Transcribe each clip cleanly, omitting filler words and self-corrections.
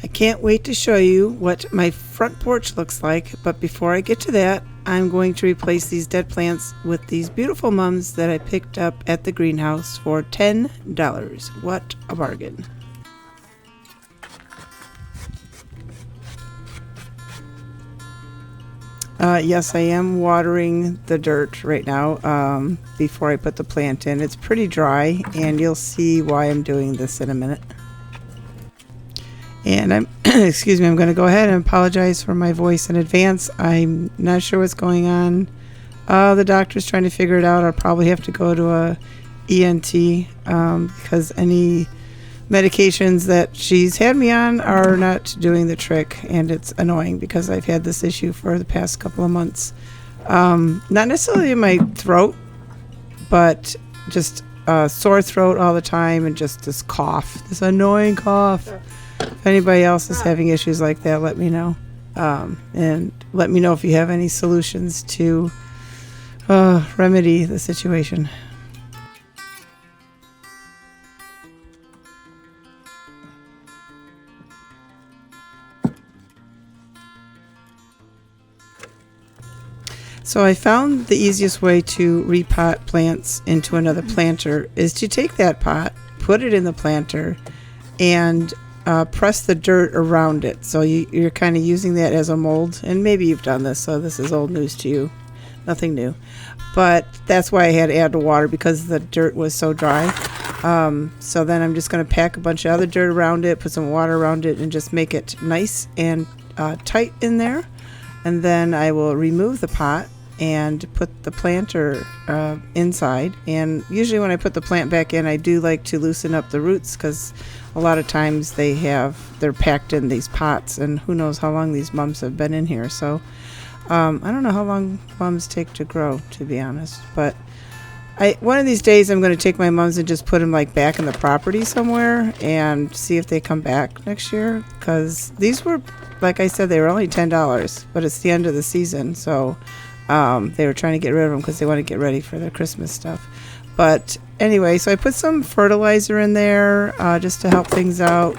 I can't wait to show you what my front porch looks like, but before I get to that, I'm going to replace these dead plants with these beautiful mums that I picked up at the greenhouse for $10. What a bargain. Yes, I am watering the dirt right now before I put the plant in. It's pretty dry, and you'll see why I'm doing this in a minute. And I'm, excuse me, I'm going to go ahead and apologize for my voice in advance. I'm not sure what's going on. The doctor's trying to figure it out. I'll probably have to go to a ENT because any medications that she's had me on are not doing the trick, and it's annoying because I've had this issue for the past couple of months. Not necessarily in my throat, but just sore throat all the time and just this cough, this annoying cough. If anybody else is having issues like that, let me know. And let me know if you have any solutions to remedy the situation. So I found the easiest way to repot plants into another planter is to take that pot, put it in the planter, and press the dirt around it. So you're kind of using that as a mold, and maybe you've done this, so this is old news to you. Nothing new. But that's why I had to add the water, because the dirt was so dry. So then I'm just going to pack a bunch of other dirt around it, put some water around it, and just make it nice and tight in there. And then I will remove the pot and put the planter inside. And usually when I put the plant back in, I do like to loosen up the roots, because a lot of times they're packed in these pots, and who knows how long these mums have been in here. So I don't know how long mums take to grow, to be honest. But one of these days I'm going to take my mums and just put them like back in the property somewhere and see if they come back next year, because these were, like I said, they were only $10, but it's the end of the season, so they were trying to get rid of them because they want to get ready for their Christmas stuff. But anyway, so I put some fertilizer in there just to help things out,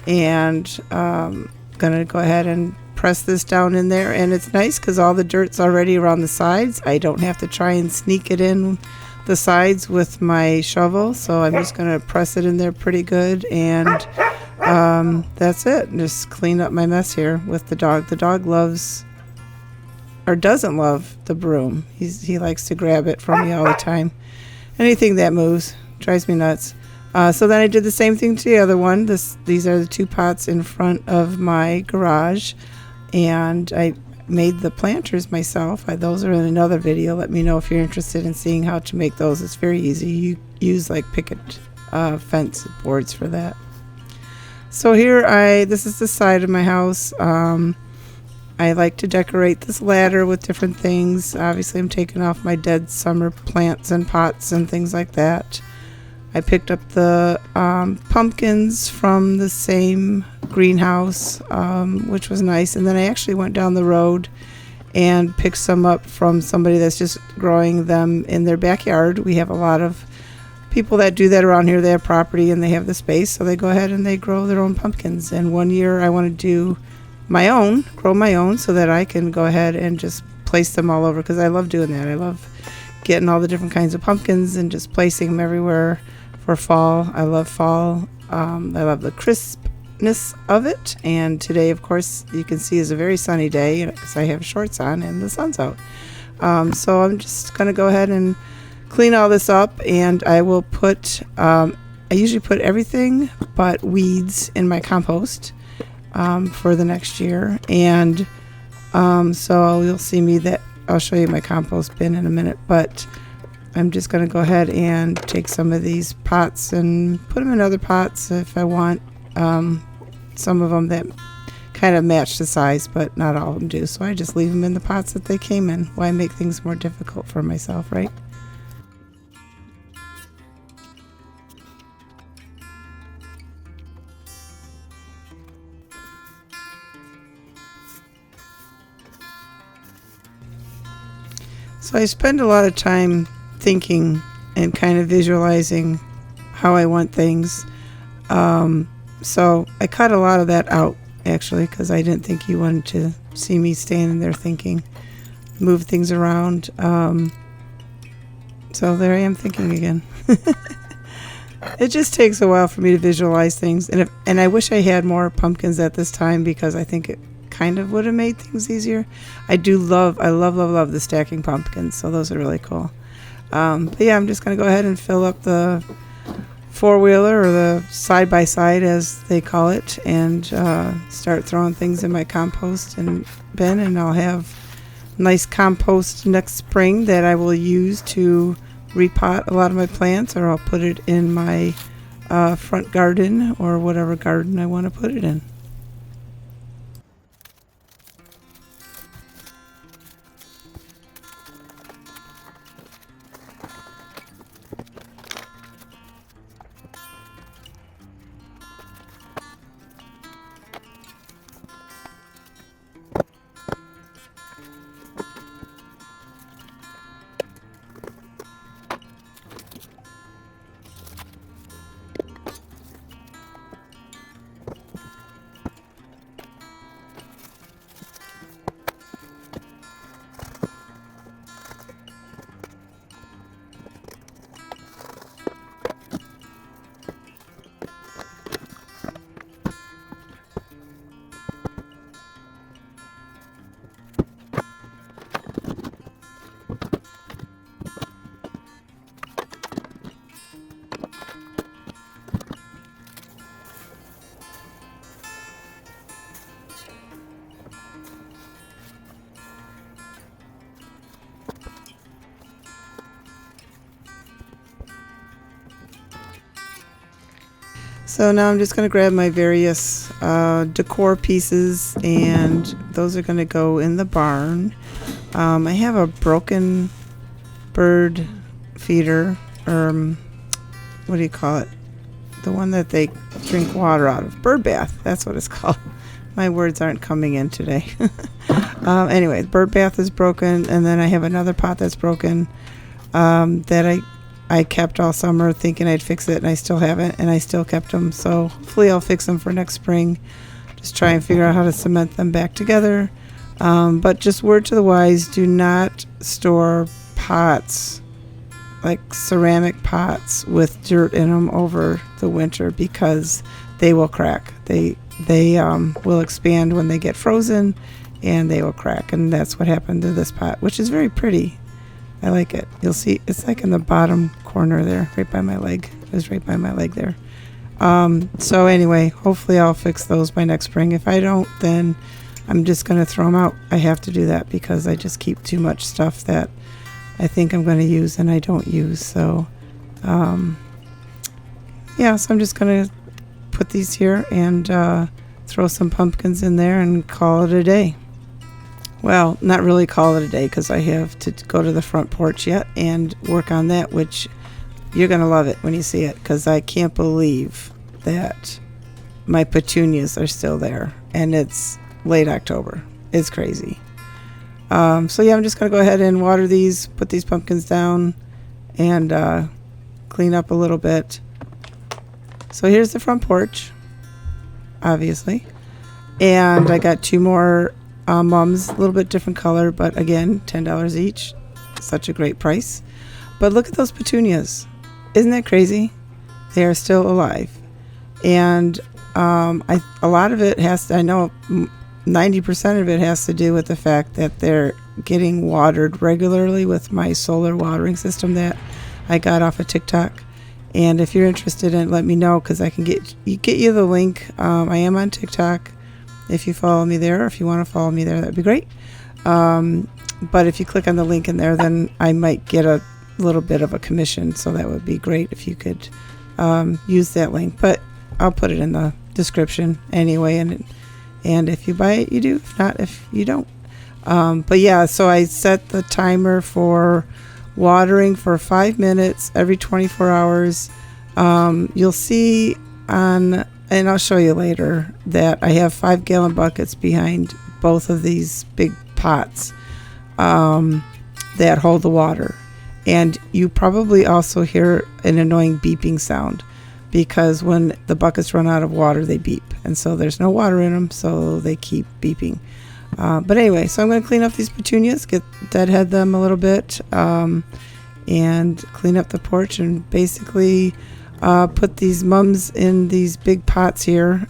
and gonna go ahead and press this down in there. And it's nice because all the dirt's already around the sides. I don't have to try and sneak it in the sides with my shovel, so I'm just gonna press it in there pretty good, and that's it. Just clean up my mess here with the dog. The dog loves, or doesn't love, the broom. He likes to grab it from me all the time. Anything that moves drives me nuts. So then I did the same thing to the other one. These are the two pots in front of my garage, and I made the planters myself. Those are in another video. Let me know if you're interested in seeing how to make those. It's very easy. You use like picket fence boards for that. So here this is the side of my house. I like to decorate this ladder with different things. Obviously I'm taking off my dead summer plants and pots and things like that. I picked up the pumpkins from the same greenhouse, which was nice. And then I actually went down the road and picked some up from somebody that's just growing them in their backyard. We have a lot of people that do that around here. They have property and they have the space, so they go ahead and they grow their own pumpkins. And one year I want to grow my own, so that I can go ahead and just place them all over, because I love doing that. I love getting all the different kinds of pumpkins and just placing them everywhere for fall. I love fall. I love the crispness of it. And today, of course, you can see is a very sunny day because I have shorts on and the sun's out. So I'm just going to go ahead and clean all this up, and I will put, I usually put everything but weeds in my compost for the next year. And so you'll see me that I'll show you my compost bin in a minute, but I'm just going to go ahead and take some of these pots and put them in other pots if I want. Some of them that kind of match the size, but not all of them do. So I just leave them in the pots that they came in. Why make things more difficult for myself, right? So I spend a lot of time thinking and kind of visualizing how I want things. So I cut a lot of that out actually, because I didn't think you wanted to see me standing there thinking, move things around. So there I am thinking again. It just takes a while for me to visualize things, and I wish I had more pumpkins at this time, because I think it kind of would have made things easier. I love the stacking pumpkins, so those are really cool. But yeah, I'm just gonna go ahead and fill up the four-wheeler, or the side-by-side as they call it, and start throwing things in my compost and bin, and I'll have nice compost next spring that I will use to repot a lot of my plants, or I'll put it in my front garden, or whatever garden I want to put it in. So now I'm just going to grab my various decor pieces, and those are going to go in the barn. I have a broken bird feeder, or what do you call it? The one that they drink water out of. Bird bath, that's what it's called. My words aren't coming in today. Anyway, the bird bath is broken, and then I have another pot that's broken that I kept all summer thinking I'd fix it, and I still haven't, and I still kept them. So hopefully I'll fix them for next spring. Just try and figure out how to cement them back together. But just word to the wise, do not store pots, like ceramic pots with dirt in them, over the winter, because they will crack. They will expand when they get frozen, and they will crack. And that's what happened to this pot, which is very pretty. I like it. You'll see it's like in the bottom corner there, right by my leg. It was right by my leg there. So anyway, hopefully I'll fix those by next spring. If I don't, then I'm just going to throw them out. I have to do that because I just keep too much stuff that I think I'm going to use and I don't use. So yeah, so I'm just going to put these here and throw some pumpkins in there and call it a day. Well, not really call it a day, because I have to go to the front porch yet and work on that, which you're going to love it when you see it, because I can't believe that my petunias are still there, and it's late October. It's crazy. So yeah, I'm just going to go ahead and water these, put these pumpkins down, and clean up a little bit. So here's the front porch, obviously, and I got two more mums, a little bit different color, but again, $10 each. Such a great price. But look at those petunias. Isn't that crazy? They are still alive. And a lot of it has to, I know 90% of it has to do with the fact that they're getting watered regularly with my solar watering system that I got off of TikTok. And if you're interested in it, let me know, because I can get you the link. I am on TikTok. If you follow me there, or if you want to follow me there, that'd be great. But if you click on the link in there, then I might get a little bit of a commission. So that would be great if you could use that link. But I'll put it in the description anyway. And if you buy it, you do. If not, if you don't. But yeah, so I set the timer for watering for 5 minutes every 24 hours. You'll see on... And I'll show you later that I have 5-gallon buckets behind both of these big pots that hold the water. And you probably also hear an annoying beeping sound, because when the buckets run out of water, they beep. And so there's no water in them, so they keep beeping. But anyway, so I'm going to clean up these petunias, deadhead them a little bit, and clean up the porch, and basically put these mums in these big pots here.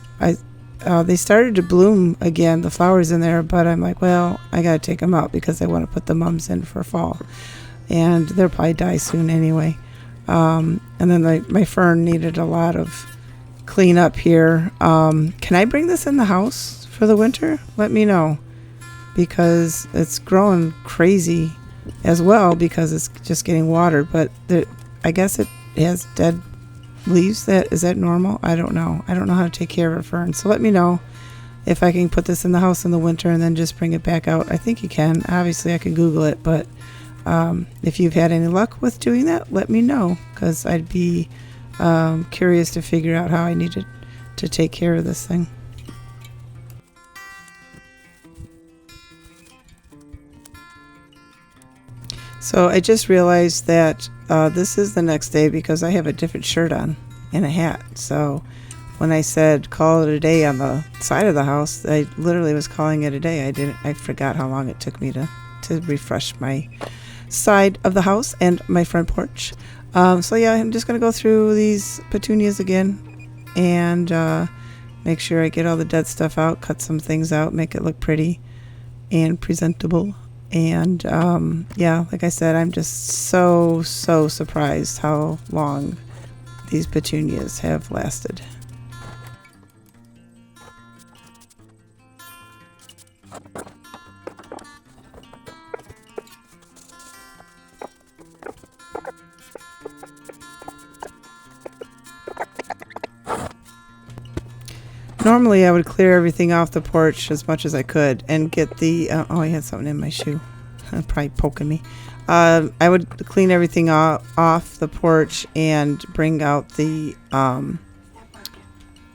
They started to bloom again, the flowers in there, but I'm like, well, I got to take them out because I want to put the mums in for fall. And they'll probably die soon anyway. And then my fern needed a lot of clean up here. Can I bring this in the house for the winter? Let me know, because it's growing crazy as well because it's just getting watered. But I guess it has dead leaves. Is that normal? I don't know. I don't know how to take care of a fern. So let me know if I can put this in the house in the winter and then just bring it back out. I think you can. Obviously, I could Google it, but if you've had any luck with doing that, let me know, because I'd be curious to figure out how I needed to take care of this thing. So I just realized that this is the next day because I have a different shirt on and a hat. So when I said call it a day on the side of the house, I literally was calling it a day. I forgot how long it took me to refresh my side of the house and my front porch. So yeah, I'm just going to go through these petunias again and make sure I get all the dead stuff out, cut some things out, make it look pretty and presentable. And yeah, like I said, I'm just so surprised how long these petunias have lasted. Normally I would clear everything off the porch as much as I could and get the oh, I had something in my shoe. Probably poking me. I would clean everything off the porch and bring out the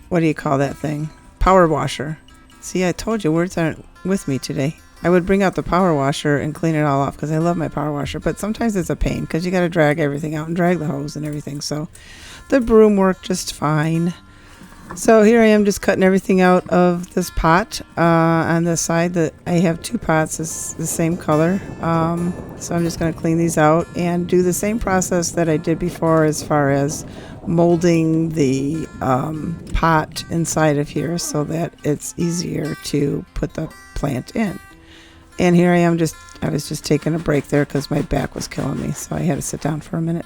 what do you call that thing? Power washer. See, I told you words aren't with me today. I would bring out the power washer and clean it all off because I love my power washer, but sometimes it's a pain because you got to drag everything out and drag the hose and everything. So the broom worked just fine. So here I am just cutting everything out of this pot on the side that I have two pots. It's the same color. So I'm just going to clean these out and do the same process that I did before as far as molding the pot inside of here so that it's easier to put the plant in. And here I am I was just taking a break there because my back was killing me. So I had to sit down for a minute.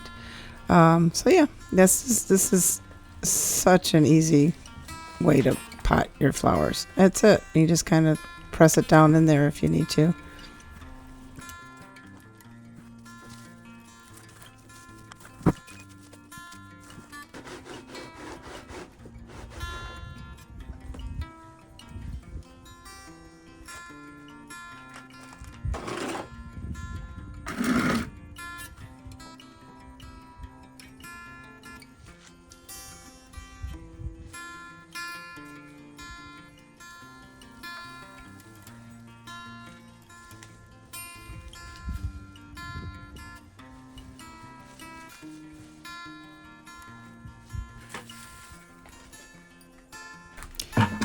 So yeah, this is such an easy way to pot your flowers. That's it. You just kind of press it down in there if you need to.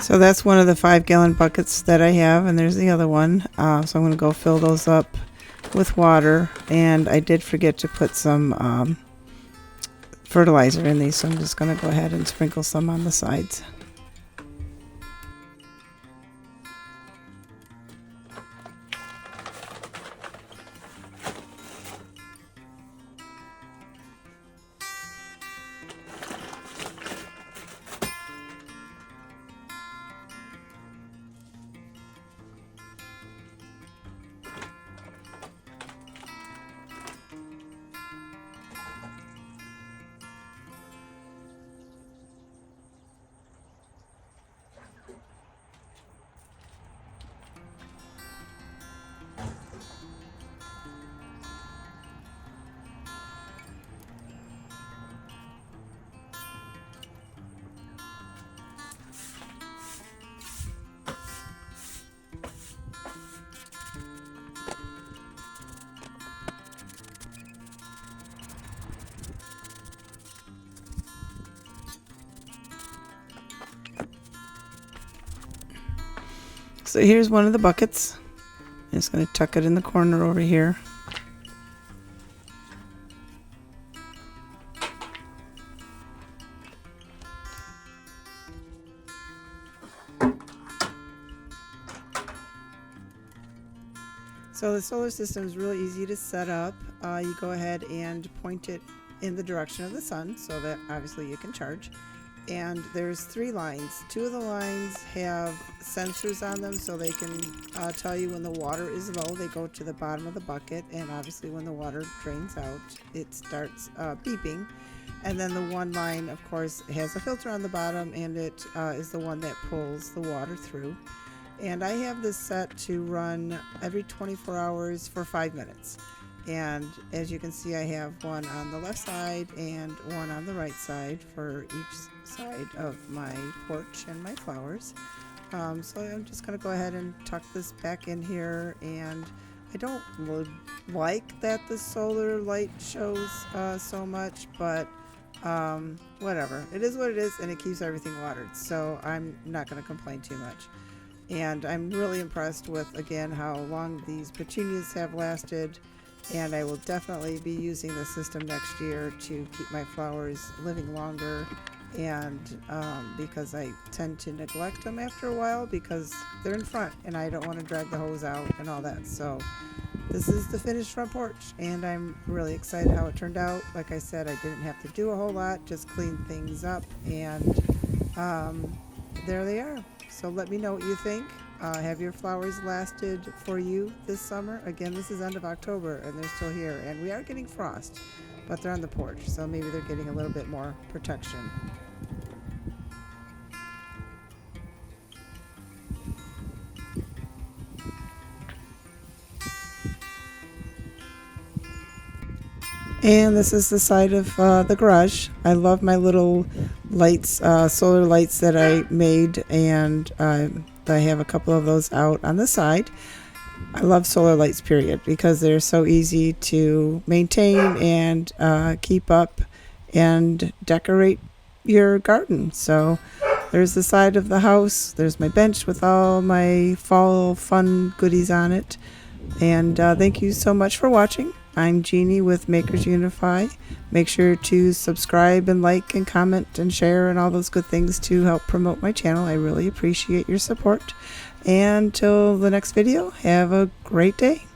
So that's one of the 5-gallon buckets that I have, and there's the other one. So I'm going to go fill those up with water, and I did forget to put some fertilizer in these, so I'm just going to go ahead and sprinkle some on the sides. So here's one of the buckets. I'm just going to tuck it in the corner over here. So the solar system is really easy to set up. You go ahead and point it in the direction of the sun so that obviously you can charge. And there's 3 lines. 2 of the lines have sensors on them so they can tell you when the water is low. They go to the bottom of the bucket, and obviously when the water drains out, it starts beeping. And then the one line, of course, has a filter on the bottom, and it is the one that pulls the water through. And I have this set to run every 24 hours for 5 minutes. And as you can see, I have one on the left side and one on the right side for each side of my porch and my flowers. So I'm just going to go ahead and tuck this back in here. And I don't like that the solar light shows so much, but whatever. It is what it is, and it keeps everything watered. So I'm not going to complain too much. And I'm really impressed with, again, how long these petunias have lasted. And I will definitely be using the system next year to keep my flowers living longer. And because I tend to neglect them after a while because they're in front and I don't want to drag the hose out and all that. So this is the finished front porch, and I'm really excited how it turned out. Like I said, I didn't have to do a whole lot, just clean things up, and there they are. So let me know what you think. Have your flowers lasted for you this summer? Again, this is end of October and they're still here, and we are getting frost, but they're on the porch, so maybe they're getting a little bit more protection. And this is the side of the garage. I love my little lights, solar lights that I made, and I have a couple of those out on the side. I love solar lights, period, because they're so easy to maintain and keep up and decorate your garden. So there's the side of the house. There's my bench with all my fall fun goodies on it. And thank you so much for watching. I'm Jeannie with Makers Unify. Make sure to subscribe and like and comment and share and all those good things to help promote my channel. I really appreciate your support. And till the next video, have a great day.